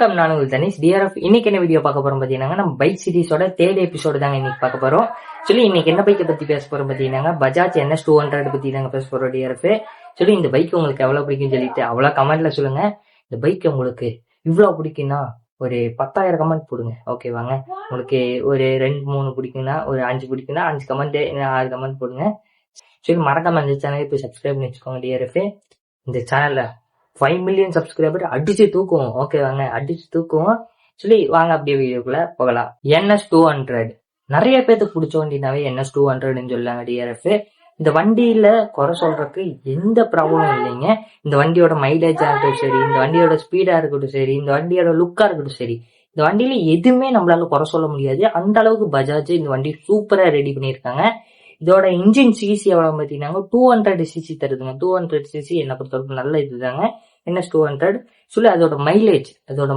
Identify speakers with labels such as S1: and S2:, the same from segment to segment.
S1: வணக்கம், நான் உங்கள் தனிஷ் டிஆர்எஃப். இன்னைக்கு என்ன வீடியோ பார்க்க போறோம் பார்த்தீங்கன்னா, நம்ம பைக் சீரிஸோட 3rd எபிசோடு தாங்க இன்னைக்கு பார்க்க போறோம். இன்னைக்கு என்ன பைக்கை பத்தி பேச போறோம் பார்த்தீங்கன்னா, பஜாஜ் NS200 பத்தி தாங்க பேச போறோம் டிஆர்எஃப். இந்த பைக் உங்களுக்கு எவ்வளவு பிடிக்கும்னு சொல்லிட்டு அவ்வளோ கமெண்ட்ல சொல்லுங்க. இந்த பைக் உங்களுக்கு இவ்வளவு பிடிக்கும்னா ஒரு 10,000 கமெண்ட் போடுங்க, ஓகேவாங்க. உங்களுக்கு ஒரு 2-3 பிடிக்கும்னா, ஒரு 5 பிடிக்கும்னா 5 கமெண்ட், 6 கமெண்ட் போடுங்க. மறக்காம இந்த சேனலை போய் சப்ஸ்கிரைப் பண்ணி வச்சுக்கோங்க டிஆர்எஃப். இந்த சேனல்ல 5 மில்லியன் சப்ஸ்கிரைபர் அடிச்சு தூக்குவோம், ஓகேவாங்க. அடிச்சு தூக்குவோம். வாங்க அப்படியே வீடியோக்குள்ள போகலாம். NS200 நிறைய பேருக்கு பிடிச்ச வண்டினாவே NS200 சொல்லாங்க டிஆர்எஃப். இந்த வண்டியில குறை சொல்றதுக்கு எந்த ப்ராப்ளமும் இல்லைங்க. இந்த வண்டியோட மைலேஜா இருக்கட்டும் சரி, இந்த வண்டியோட ஸ்பீடா இருக்கட்டும் சரி, இந்த வண்டியோட லுக்கா இருக்கட்டும் சரி, இந்த வண்டியில எதுவுமே நம்மளால குறை சொல்ல முடியாது. அந்த அளவுக்கு பஜாஜ் இந்த வண்டி சூப்பரா ரெடி பண்ணியிருக்காங்க. இதோட இன்ஜின் சிசி எவ்வளவு பார்த்தீங்கன்னா 200 சிசி தருதுங்க. 200 சிசி என்ன பொறுத்தவரைக்கும் நல்ல இதுதாங்க NS200. அதோட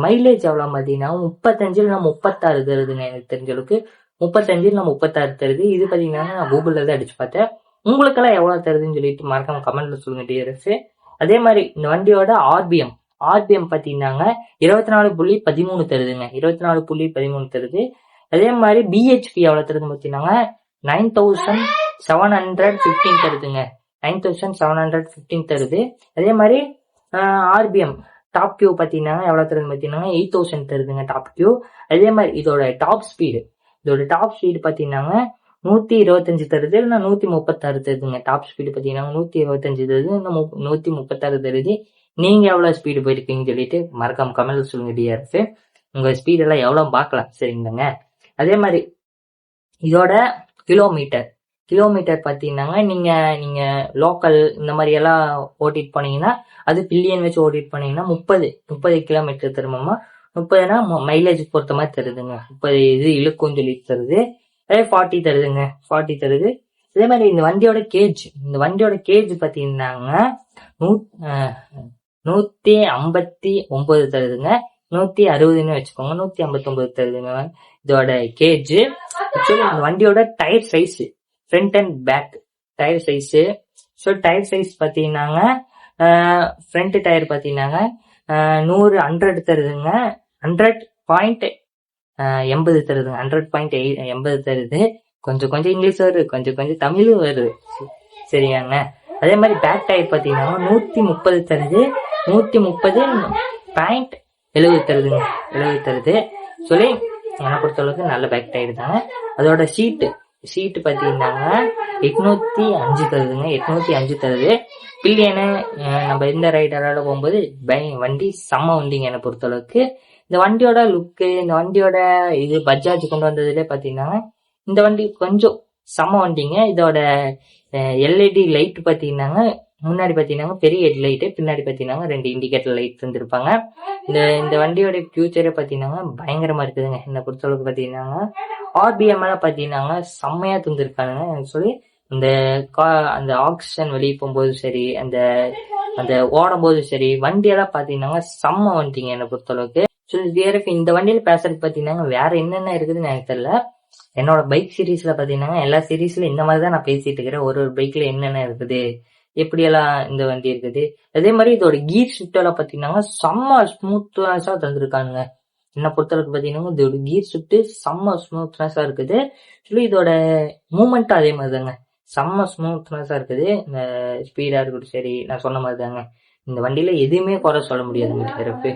S1: மைலேஜ் எவ்வளவு பார்த்தீங்கன்னா 35-36 தருதுங்க. எனக்கு தெரிஞ்ச அளவுக்கு 35-36 தருது. இது பார்த்தீங்கன்னா நான் கூகுள்ல தான் அடிச்சு பார்த்தேன். உங்களுக்கெல்லாம் எவ்வளவு தருதுன்னு சொல்லிட்டு மறக்காம கமெண்ட்ல சொல்லுங்க டிஆர்எஃப். அதே மாதிரி இந்த வண்டியோட ஆர்பிஎம் பார்த்தீங்கன்னா 24.13 தருதுங்க. 24.13 தருது. அதே மாதிரி பிஹெச்பி எவ்வளவு தருதுன்னு பார்த்தீங்கன்னா 9715 தருதுங்க. 9715 தருது. அதே மாதிரி ஆர்பிஎம் டாப் கியூ பார்த்தீங்கன்னா எவ்வளவு தருதுன்னு பார்த்தீங்கன்னா 8000 தருதுங்க டாப் கியூ. அதே மாதிரி இதோட டாப் ஸ்பீடு பார்த்தீங்கன்னா 125 தருது, இல்லைன்னா 136 தருதுங்க. டாப் ஸ்பீடு பார்த்தீங்கன்னா 125 தருது, 136 தருது. நீங்க எவ்வளவு ஸ்பீடு போயிருக்கீங்கன்னு சொல்லிட்டு மறக்காம கமெண்ட்ல சொல்லுங்க டிஆர்எஃப். உங்க ஸ்பீட் எல்லாம் எவ்வளவு பார்க்கலாம், சரிங்களாங்க. அதே மாதிரி இதோட கிலோமீட்டர் பார்த்தீங்கன்னா நீங்க லோக்கல் இந்த மாதிரி எல்லாம் ஓட்டிட்டு போனீங்கன்னா, அது பில்லியன் வச்சு ஓட்டிட்டு போனீங்கன்னா 30 கிலோமீட்டர் தருமாமா. 30னா மைலேஜ் பொறுத்த மாதிரி தருதுங்க. 30 இது இழுக்கும் சொல்லிட்டு தருது. அதே 40 தருதுங்க. 40 தருது. அதே மாதிரி இந்த வண்டியோட கேஜ் பார்த்தீங்கன்னாங்க 159 தருதுங்க. 160ன்னு வச்சுக்கோங்க. 159 தருதுங்க இதோட கேஜ். இந்த வண்டியோட tyre size, front and back tyre size. Tyre size பார்த்தீங்கன்னாங்க ஃப்ரண்ட் டயர் பார்த்தீங்கன்னாங்க 100 தருதுங்க. 100.80 தருதுங்க. 100.80 தருது. கொஞ்சம் இங்கிலீஷ் வருது, கொஞ்சம் தமிழும் வருது, சரியாங்க. அதே மாதிரி பேக் டயர் பார்த்தீங்கன்னா 130 தருது. 130.70 தருதுங்க. 70 தருது. என்னை பொறுத்தளவுக்கு நல்ல பேக் டயர் தாங்க. அதோட சீட்டு பார்த்தீங்கன்னாங்க 805 தருதுங்க. 805 தருது. பில்லியனு நம்ம எந்த ரைடரால போகும்போது வண்டி செம்ம வண்டிங்க என்னை பொறுத்தளவுக்கு. இந்த வண்டியோட லுக்கு, இந்த வண்டியோட இது பஜாஜ் கொண்டு வந்ததுல பார்த்தீங்கன்னா இந்த வண்டி கொஞ்சம் செம்ம வண்டிங்க. இதோட எல்இடி லைட் பார்த்தீங்கன்னாங்க முன்னாடி பார்த்தீங்கன்னா பெரிய ஹெட்லைட்டு, பின்னாடி பார்த்தீங்கன்னா 2 இண்டிகேட்டர் லைட் தந்துருப்பாங்க. இந்த வண்டியோட ஃபியூச்சரே பார்த்தீங்கன்னா பயங்கரமா இருக்குதுங்க என்னை பொறுத்தளவுக்கு. பார்த்தீங்கன்னா ஆர்பிஎம் பார்த்தீங்கன்னா செம்மையா தந்துருக்கானுங்க. அந்த ஆக்சிஜன் வெளியே போகும்போது சரி, அந்த ஓடும் போது சரி, வண்டியெல்லாம் பார்த்தீங்கன்னா செம்ம வண்டிங்க என்னை பொறுத்தளவுக்கு. இந்த வண்டியில பேசுறது பார்த்தீங்கன்னா வேற என்னென்ன இருக்குதுன்னு எனக்கு தெரியல. என்னோட பைக் சீரீஸ்ல பார்த்தீங்கன்னா எல்லா சீரீஸ்ல இந்த மாதிரி தான் நான் பேசிட்டு இருக்கிறேன். ஒரு பைக்ல என்னென்ன இருக்குது, எப்படியெல்லாம் இந்த வண்டி இருக்குது. அதே மாதிரி இதோட கீர் ஷிஃப்ட் எல்லாம் பார்த்தீங்கன்னா செம்ம ஸ்மூத்னஸா தந்துருக்கானுங்க என்னை பொறுத்தளவுக்கு. பார்த்தீங்கன்னா இதோட கீர் ஷிஃப்ட் செம்ம ஸ்மூத்னஸா இருக்குது. இதோட மூமெண்ட்டும் அதே மாதிரி தாங்க செம்ம ஸ்மூத்னஸா இருக்குது. இந்த ஸ்பீடா இருக்கட்டும் சரி, நான் சொன்ன மாதிரி தாங்க. இந்த வண்டியில எதுவுமே குறை சொல்ல முடியாதுங்க பிறப்பு.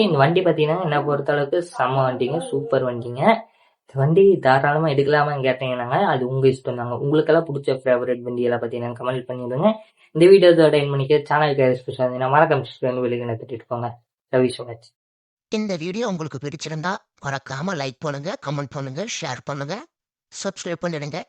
S1: இந்த வண்டி பார்த்தீங்கன்னா என்னை பொறுத்தளவுக்கு செம்ம வண்டிங்க, சூப்பர் வண்டிங்க. இந்த வண்டி தாராளமா எடுக்கலாமான்னு கேட்டீங்கன்னாங்க அது உங்க இஷ்டம் தாங்க. உங்களுக்கெல்லாம் பிடிச்ச ஃபேவரட் வண்டி எல்லாம் பார்த்தீங்கன்னா கமெண்ட் பண்ணிடுங்க. இந்த வீடியோஸோட என் பண்ணிக்க சேனலுக்கு மறக்காம வெளியே தட்டிட்டு போங்க. Love you so much.
S2: இந்த வீடியோ உங்களுக்கு பிடிச்சிருந்தா மறக்காம லைக் பண்ணுங்க, கமெண்ட் பண்ணுங்க, ஷேர் பண்ணுங்க, சப்ஸ்கிரைப் பண்ணிடுங்க.